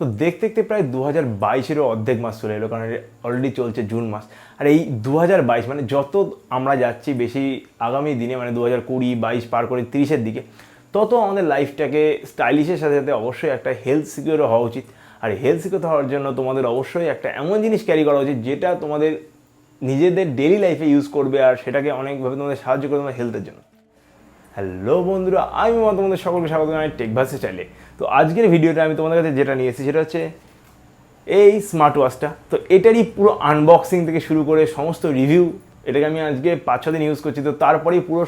তো দেখতে দেখতে প্রায় 2022-এরও অর্ধেক মাস চলে এলো, কারণ অলরেডি চলছে জুন মাস। আর এই 2022 মানে যত আমরা যাচ্ছি বেশি আগামী দিনে, মানে 2020-22 পার করে 30-এর দিকে, তত আমাদের লাইফটাকে স্টাইলিশের সাথে সাথে অবশ্যই একটা হেলথ সিকিউরও হওয়া উচিত। আর হেলথ সিকিউর হওয়ার জন্য তোমাদের অবশ্যই একটা এমন জিনিস ক্যারি করা উচিত যেটা তোমাদের নিজেদের ডেলি লাইফে ইউজ করবে আর সেটাকে অনেকভাবে তোমাদের সাহায্য করবে তোমাদের হেলথের জন্য। হ্যালো বন্ধুরা, আমি তোমাদের সকলকে স্বাগত জানাই টেক ভার্সে চ্যানেলে। তো আজকের ভিডিওটা আমি তোমাদের কাছে যেটা নিয়ে এসেছি সেটা হচ্ছে এই স্মার্ট ওয়াচটা। তো এটারই পুরো আনবক্সিং থেকে শুরু করে সমস্ত রিভিউ, এটাকে আমি আজকে 5-6 দিন ইউজ করছি। তো তারপরেই পুরো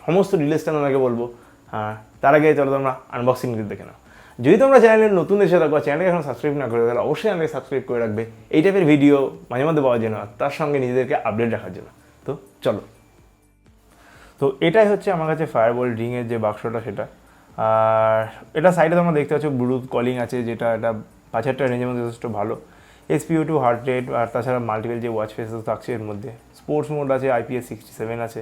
সমস্ত ডিটেলসটা তোমাকে বলবো। হ্যাঁ, তার আগে চলো তোমরা আনবক্সিং দেখে নাও। যদি তোমরা চ্যানেলের নতুন এসে থাকো, চ্যানেলকে এখন সাবস্ক্রাইব না করে তাহলে অবশ্যই চ্যানেলকে সাবস্ক্রাইব করে রাখবে এই টাইপের ভিডিও মাঝে মধ্যে পাওয়ার জন্য, তার সঙ্গে নিজেদেরকে আপডেট রাখার জন্য। তো চলো। তো এটাই হচ্ছে আমার কাছে ফায়ার বোল্ট রিংয়ের যে বাক্সটা সেটা। আর এটা সাইডে তোমরা দেখতে পাচ্ছ ব্লুটুথ কলিং আছে, যেটা এটা 5000 টাকা রেঞ্জের মধ্যে যথেষ্ট ভালো। SpO2 হার্ট রেট, আর তাছাড়া মাল্টিপল যে ওয়াচ ফেসেস থাকছে এর মধ্যে। স্পোর্টস মোড আছে, IPS 67 আছে,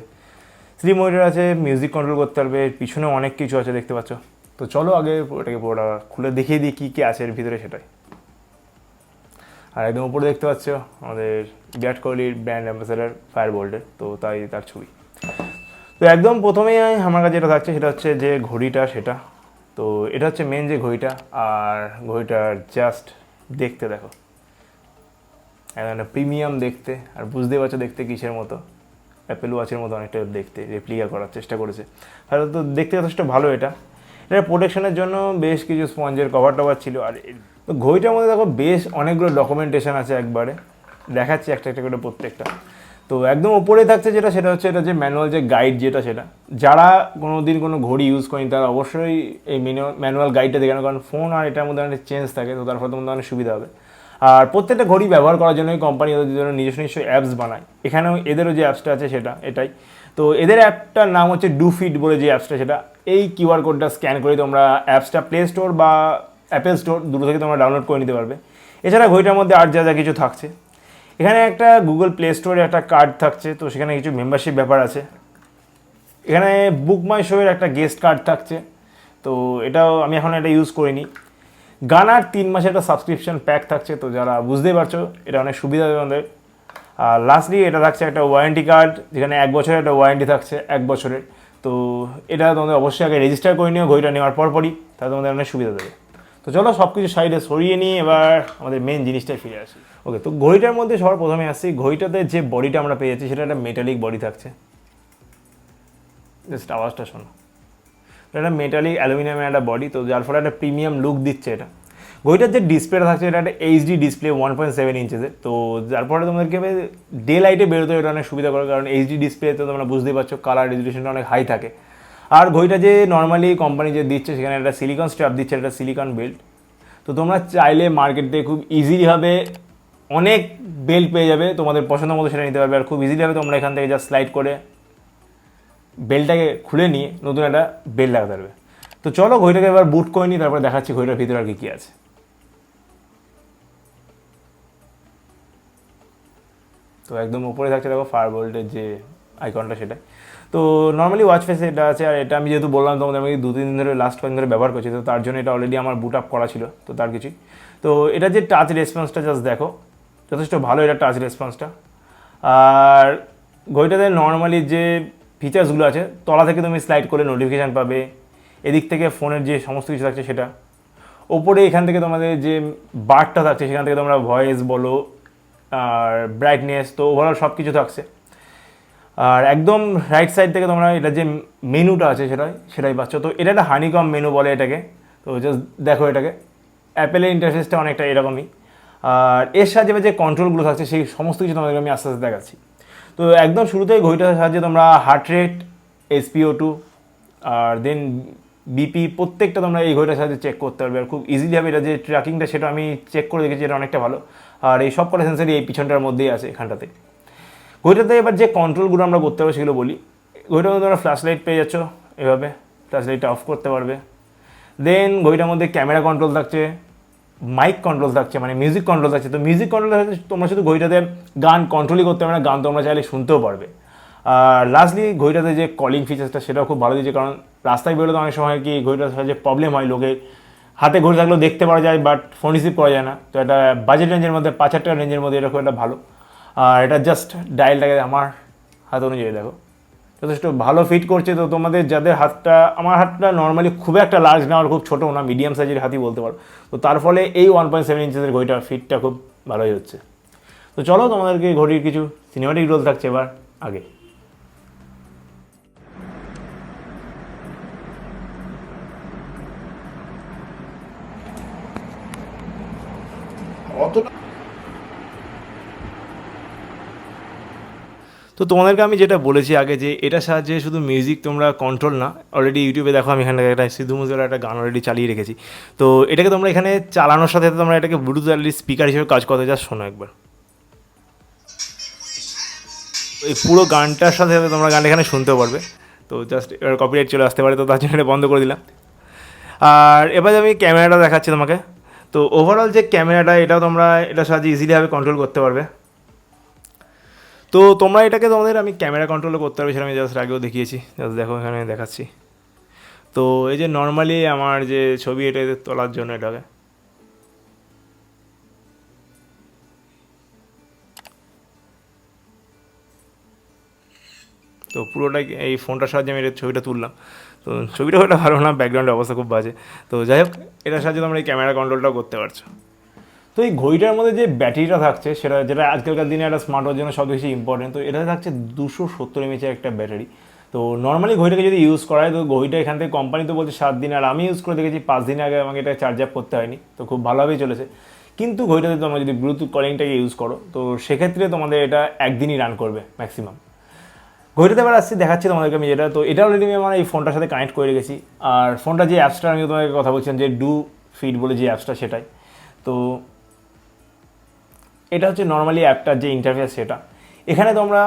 স্লিপ মনিটর আছে, মিউজিক কন্ট্রোল করতে পারবে, পিছনে অনেক কিছু আছে দেখতে পাচ্ছ। তো চলো আগে এটাকে পুরোটা খুলে দেখিয়ে দিই কী কী আছে এর ভিতরে সেটাই। আর একদম উপরে দেখতে পাচ্ছ আমাদের বিরাট কোহলির ব্র্যান্ড অ্যাম্বাসেডার ফায়ার বোল্টের, তো তাই তার ছবি। তো একদম প্রথমেই আমার কাছে যেটা থাকছে সেটা হচ্ছে যে ঘড়িটা সেটা। তো এটা হচ্ছে মেন যে ঘড়িটা, আর ঘড়িটার জাস্ট দেখতে দেখো একদম প্রিমিয়াম দেখতে, আর বুঝতে পারছো দেখতে কিসের মতো, অ্যাপেল ওয়াচের মতো অনেকটা দেখতে রেপ্লিকা করার চেষ্টা করেছে। তাহলে তো দেখতে যথেষ্ট ভালো। এটা প্রোটেকশনের জন্য বেশ কিছু স্পঞ্জের কভার টভার ছিল। আর তো ঘড়িটার মধ্যে দেখো বেশ অনেকগুলো ডকুমেন্টেশন আছে, একবারে দেখাচ্ছি একটা একটা করে প্রত্যেকটা। তো একদম ওপরে থাকছে যেটা সেটা হচ্ছে এটা যে ম্যানুয়াল যে গাইড যেটা, সেটা যারা কোনো দিন কোনো ঘড়ি ইউজ করেনি তারা অবশ্যই এই ম্যানুয়াল গাইডটা দেখে নেন, কারণ ফোন আর এটার মধ্যে অনেক চেঞ্জ থাকে, তো তার ফলে তোমাদের অনেক সুবিধা হবে। আর প্রত্যেকটা ঘড়ি ব্যবহার করার জন্য কোম্পানি ওদের জন্য নিজস্ব অ্যাপস বানায়। এখানেও এদেরও যে অ্যাপসটা আছে সেটা এটাই। তো এদের অ্যাপটার নাম হচ্ছে ডু ফিট বলে যে অ্যাপসটা, সেটা এই কিউআর কোডটা স্ক্যান করে তোমরা অ্যাপসটা প্লে স্টোর বা অ্যাপেল স্টোর দুটো থেকে তোমরা ডাউনলোড করে নিতে পারবে। এছাড়া ঘড়িটার মধ্যে আর যা যা কিছু থাকছে, এখানে একটা গুগল প্লে স্টোরে একটা কার্ড থাকছে, তো সেখানে কিছু মেম্বারশিপ ব্যাপার আছে। এখানে বুক মাই শোয়ের একটা গেস্ট কার্ড থাকছে, তো এটাও আমি এখন এটা ইউজ করিনি। গানার 3 মাসের একটা সাবস্ক্রিপশন প্যাক থাকছে, তো যারা বুঝতেই পারছো এটা অনেক সুবিধা হবে আমাদের। আর লাস্টলি এটা থাকছে একটা ওয়ারেন্টি কার্ড, যেখানে 1 বছরের একটা ওয়ারেন্টি থাকছে, 1 বছরের। তো এটা তোমাদের অবশ্যই আগে রেজিস্টার করে নিও ঘড়িটা নেওয়ার পরপরই, তাহলে তোমাদের অনেক সুবিধা দেবে। তো চলো সব কিছু সাইডে সরিয়ে নিয়ে এবার আমাদের মেন জিনিসটাই ফিরে আসি। ওকে, তো ঘড়িটার মধ্যে সবার প্রথমে আসছি, ঘড়িটাতে যে বডিটা আমরা পেয়ে যাচ্ছি সেটা একটা মেটালিক বডি থাকছে। জাস্ট আওয়াজটা শোনো, এটা মেটালিক অ্যালুমিনিয়ামের একটা বডি, তো যার ফলে একটা প্রিমিয়াম লুক দিচ্ছে এটা। ঘড়িটার যে ডিসপ্লেটা থাকছে এটা একটা HD ডিসপ্লে 1.7 ইঞ্চেসের, তো যার ফলে তোমাদেরকে ডে লাইটে বেরোতে এটা অনেক সুবিধা করে, কারণ HD ডিসপ্লেতে তোমরা বুঝতেই পারছো কালার রেজলিউশনটা অনেক হাই থাকে। আর ঘড়িটা যে নর্মালি কোম্পানি যে দিচ্ছে সেখানে একটা সিলিকন স্ট্র্যাপ দিচ্ছে, একটা সিলিকন বেল্ট। তো তোমরা চাইলে মার্কেটে খুব ইজিলিভাবে অনেক বেল্ট পেয়ে যাবে, তোমাদের পছন্দ মতো সেটা নিতে পারবে। আর খুব ইজিলিভাবে তোমরা এখান থেকে জাস্ট স্লাইড করে বেল্টটাকে খুলে নিয়ে নতুন একটা বেল্ট লাগাতে পারবে। তো চলো ঘড়িটাকে এবার বুট করে নিই, তারপরে দেখাচ্ছি ঘড়িটার ভিতরে আর কি আছে। তো একদম উপরে থাকছে দেখো ফায়ার বোল্টের যে আইকনটা সেটা। তো নর্মালি ওয়াচ ফেসে এটা আছে, আর এটা আমি যেহেতু বললাম তোমাদের আমি 2-3 দিন ধরে লাস্ট কয়েকদিন ধরে ব্যবহার করছি, তো তার জন্য এটা অলরেডি আমার বুট আপ করা ছিল, তো তার কিছুই। তো এটা যে টাচ রেসপন্সটা জাস্ট দেখো, যথেষ্ট ভালো এটা টাচ রেসপন্সটা। আর ঘড়িটাতে নর্মালি যে ফিচার্সগুলো আছে, তলা থেকে তুমি স্লাইড করে নোটিফিকেশান পাবে, এদিক থেকে ফোনের যে সমস্ত কিছু থাকছে সেটা। ওপরে এখান থেকে তোমাদের যে বারটা থাকছে সেখান থেকে তোমরা ভয়েস বলো আর ব্রাইটনেস, তো ওভারঅল সব কিছু থাকছে। আর একদম রাইট সাইড থেকে তোমরা এটা যে মেনুটা আছে সেটাই পাচ্ছ। তো এটা একটা হানিকম মেনু বলে এটাকে। তো জাস্ট দেখো এটাকে, অ্যাপেলের ইন্টারফেসটা অনেকটা এরকমই। আর এর সাহায্যে যে কন্ট্রোলগুলো থাকছে সেই সমস্ত কিছু তোমাদেরকে আমি আস্তে আস্তে দেখাচ্ছি। তো একদম শুরুতেই ঘড়িটার সাহায্যে তোমরা হার্ট রেট, SpO2 আর দেন বিপি প্রত্যেকটা তোমরা এই ঘড়িটার সাহায্যে চেক করতে পারবে। আর খুব ইজিলি হবে, এটা যে ট্র্যাকিংটা সেটা আমি চেক করে দেখেছি, এটা অনেকটা ভালো। আর এই সব কটা সেন্সারই এই পিছনটার মধ্যেই আছে এখানটাতে। ঘড়িটাতে এবার যে কন্ট্রোলগুলো আমরা করতে পারবো সেগুলো বলি। ঘড়িটার মধ্যে তোমরা ফ্ল্যাশ লাইট পেয়ে যাচ্ছ, এভাবে ফ্ল্যাশ লাইটটা অফ করতে পারবে। দেন ঘড়িটার মধ্যে ক্যামেরা কন্ট্রোল থাকছে, মাইক কন্ট্রোল থাকছে, মানে মিউজিক কন্ট্রোল থাকছে। তো মিউজিক কন্ট্রোল থাকছে তোমরা শুধু ঘড়িটাতে গান কন্ট্রোলই করতে পারবে না, গান তোমরা চাইলে শুনতেও পারবে। আর লাস্টলি ঘড়িটাতে যে কলিং ফিচার্সটা সেটাও খুব ভালো দিয়েছে, কারণ রাস্তায় বেরোলে তো অনেক সময় কি ঘড়িটার সাহায্যে প্রবলেম হয় লোকের, হাতে ঘড়ি থাকলেও দেখতে পাওয়া যায়, বাট ফোন রিসিভ করা যায় না। তো এটা বাজেট রেঞ্জের মধ্যে 5,000 টাকা রেঞ্জের মধ্যে এরকম এটা ভালো। আর এটা জাস্ট ডায়ালটাকে আমার হাত অনুযায়ী দেখো যথেষ্ট ভালো ফিট করছে। তো তোমাদের যাদের হাতটা, আমার হাতটা নর্মালি খুব একটা লার্জ না আর খুব ছোটো না, মিডিয়াম সাইজের হাতই বলতে পারো। তো তার ফলে এই 1.7 ইঞ্চেসের ঘড়িটার ফিটটা খুব ভালোই হচ্ছে। তো চলো তোমাদেরকে ঘড়ির কিছু সিনেমাটিক রোল থাকছে এবার আগে। তো তোমাদেরকে আমি যেটা বলেছি আগে যে এটার সাহায্যে শুধু মিউজিক তোমরা কন্ট্রোল না, অলরেডি ইউটিউবে দেখো আমি এখানে একটা সিধু মুসেওয়ালার একটা গান অলরেডি চালিয়ে রেখেছি। তো এটাকে তোমরা এখানে চালানোর সাথে সাথে তোমরা এটাকে ব্লুটুথ স্পিকার হিসেবে কাজ করতে যা শোনো একবার। এই পুরো গানটার সাথে সাথে তোমরা গানটা এখানে শুনতেও পারবে। তো জাস্ট এবার কপিরাইট চলে আসতে পারে, তো তার জন্য এটা বন্ধ করে দিলাম। আর এবার আমি ক্যামেরাটা দেখাচ্ছি তোমাকে। তো ওভারঅল যে ক্যামেরাটা, এটাও তোমরা এটার সাহায্যে ইজিলিভাবে কন্ট্রোল করতে পারবে। তো তোমরা এটাকে তোমাদের আমি ক্যামেরা কন্ট্রোলও করতে পারবে, সেটা আমি জাস্ট আগেও দেখিয়েছি। জাস্ট দেখো এখানে দেখাচ্ছি। তো এই যে নর্মালি আমার যে ছবি এটা তোলার জন্য এটাকে তো পুরোটাই এই ফোনটার সাহায্যে আমি এটা ছবিটা তুললাম। তো ছবিটা ওটা ভালো না, ব্যাকগ্রাউন্ডের অবস্থা খুব বাজে। তো যাই হোক, এটার সাহায্যে তোমরা এই ক্যামেরা কন্ট্রোলটাও করতে পারছো। তো এই ঘড়িটার মধ্যে যে ব্যাটারিটা থাকছে সেটা, যেটা আজকালকার দিনে একটা স্মার্ট ওয়াচের জন্য সব বেশি ইম্পর্টেন্ট, তো এটা থাকছে 270 mAh একটা ব্যাটারি। তো নর্মালি ঘড়িটাকে যদি ইউজ করা হয়, তো ঘড়িটা এখান থেকে কোম্পানি তো বলছে 7 দিন, আর আমি ইউজ করে দেখেছি 5 দিন আগে আমাকে এটা চার্জ আপ করতে হয়নি, তো খুব ভালোভাবেই চলেছে। কিন্তু ঘড়িটাতে তোমরা যদি ব্লুটুথ কলিংটাকে ইউজ করো, তো সেক্ষেত্রে তোমাদের এটা একদিনই রান করবে ম্যাক্সিমাম। ঘড়িটাতে এবার আসছি, দেখাচ্ছি তোমাদেরকে আমি যেটা। তো এটা অলরেডি আমি আমার এই ফোনটার সাথে কানেক্ট করে রেখেছি। আর ফোনটা যে অ্যাপসটা আমি তোমাদেরকে কথা বলছিলাম যে ডু ফিট বলে যে অ্যাপসটা, সেটাই। তো এটা হচ্ছে নর্মালি অ্যাপটার যে ইন্টারফেস সেটা। এখানে তোমরা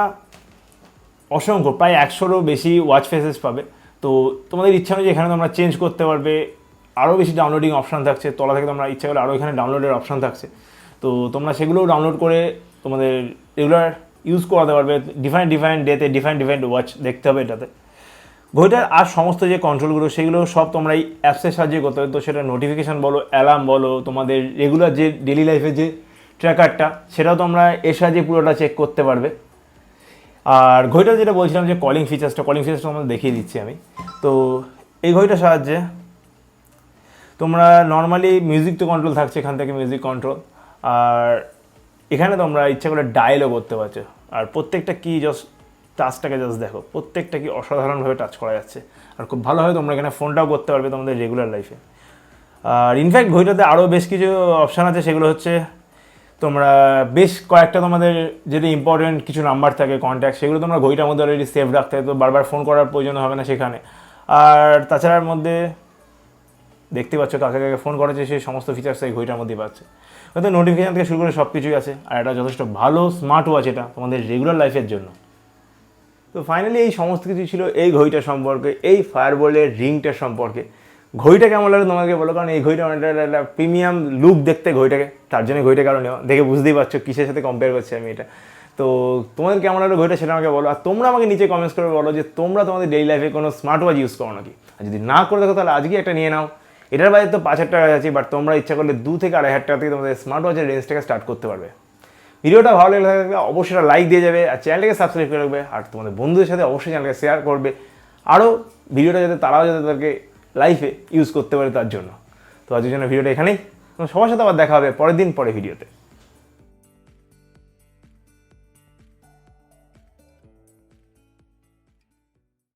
অসংখ্য প্রায় 100-এরও বেশি ওয়াচ ফেসেস পাবে। তো তোমাদের ইচ্ছা অনুযায়ী এখানে তোমরা চেঞ্জ করতে পারবে। আরও বেশি ডাউনলোডিং অপশান থাকছে, তলা থেকে তোমরা ইচ্ছা করলে আরও এখানে ডাউনলোডের অপশান থাকছে। তো তোমরা সেগুলোও ডাউনলোড করে তোমাদের রেগুলার ইউজ করাতে পারবে। ডিফারেন্ট ডেতে ডিফারেন্ট ওয়াচ দেখতে হবে এটাতে। ঘড়িটার আর সমস্ত যে কন্ট্রোলগুলো সেগুলো সব তোমরা এই অ্যাপসের সাহায্যে করতে হবে। তো সেটা নোটিফিকেশান বলো, অ্যালার্ম বলো, তোমাদের রেগুলার যে ডেলি লাইফে যে ট্র্যাকারটা, সেটাও তোমরা এর সাহায্যে পুরোটা চেক করতে পারবে। আর ঘড়িটা যেটা বলছিলাম যে কলিং ফিচার্সটা তোমাদের দেখিয়ে দিচ্ছি আমি। তো এই ঘড়িটার সাহায্যে তোমরা নর্মালি মিউজিক তো কন্ট্রোল থাকছে, এখান থেকে মিউজিক কন্ট্রোল। আর এখানে তোমরা ইচ্ছা করে ডায়ালও করতে পারছো। আর প্রত্যেকটা কি জাস্ট টাচটাকে জাস্ট দেখো, প্রত্যেকটা কি অসাধারণভাবে টাচ করা যাচ্ছে। আর খুব ভালোভাবে তোমরা এখানে ফোনটাও করতে পারবে তোমাদের রেগুলার লাইফে। আর ইনফ্যাক্ট ঘড়িটাতে আরও বেশ কিছু অপশান আছে, সেগুলো হচ্ছে তোমরা বেশ কয়েকটা তোমাদের যেটা ইম্পর্টেন্ট কিছু নাম্বার থাকে কন্ট্যাক্ট, সেগুলো তোমরা ঘড়িটার মধ্যে অলরেডি সেভ রাখতে হয়, তো বারবার ফোন করার প্রয়োজন হবে না সেখানে। আর তাছাড়ার মধ্যে দেখতে পাচ্ছ কাকে কাকে ফোন করেছে, সেই সমস্ত ফিচার্স এই ঘড়িটার মধ্যেই পাচ্ছে। হয়তো নোটিফিকেশান থেকে শুরু করে সব কিছুই আছে। আর এটা যথেষ্ট ভালো স্মার্ট ওয়াচ এটা তোমাদের রেগুলার লাইফের জন্য। তো ফাইনালি এই সমস্ত কিছু ছিল এই ঘড়িটার সম্পর্কে, এই ফায়ারবোল্টের রিংটার সম্পর্কে। ঘড়িটা কেমন লাগে তোমাকে বলো, কারণ এই ঘড়িটা অনেকটা একটা প্রিমিয়াম লুক দেখতে ঘড়িটাকে, তার জন্য ঘড়িটা কারণে দেখে বুঝতেই পারছো কিসের সাথে কম্পেয়ার করছি আমি এটা। তো তোমাদের কেমন লাগলো ঘড়িটা সেটা আমাকে বলো। আর তোমরা আমাকে নিচে কমেন্টস করে বলো যে তোমরা তোমাদের ডেইলি লাইফে কোনো স্মার্ট ওয়াচ ইউজ করো নাকি। আর যদি না করে দেখো তাহলে আজকে একটা নিয়ে নাও। এটার বাজেট তো 5,000 টাকা আছে, বাট তোমরা ইচ্ছা করলে 2 থেকে 2,500 টাকা থেকে তোমাদের স্মার্ট ওয়াচের রেঞ্জটাকে স্টার্ট করতে পারবে। ভিডিওটা ভালো লাগলে অবশ্যই লাইক দিয়ে যাবে, আর চ্যানেলটাকে সাবস্ক্রাইব করে রাখবে, আর তোমাদের বন্ধুদের সাথে অবশ্যই চ্যানেলকে শেয়ার করবে। আরও ভিডিওটা যাতে তারাও যাতে তাদেরকে লাইফে ইউজ করতে পারে তার জন্য। তো আজকের জন্য ভিডিওটা এখানেই। সবার সাথে আবার দেখা হবে পরের দিন পরে ভিডিওতে।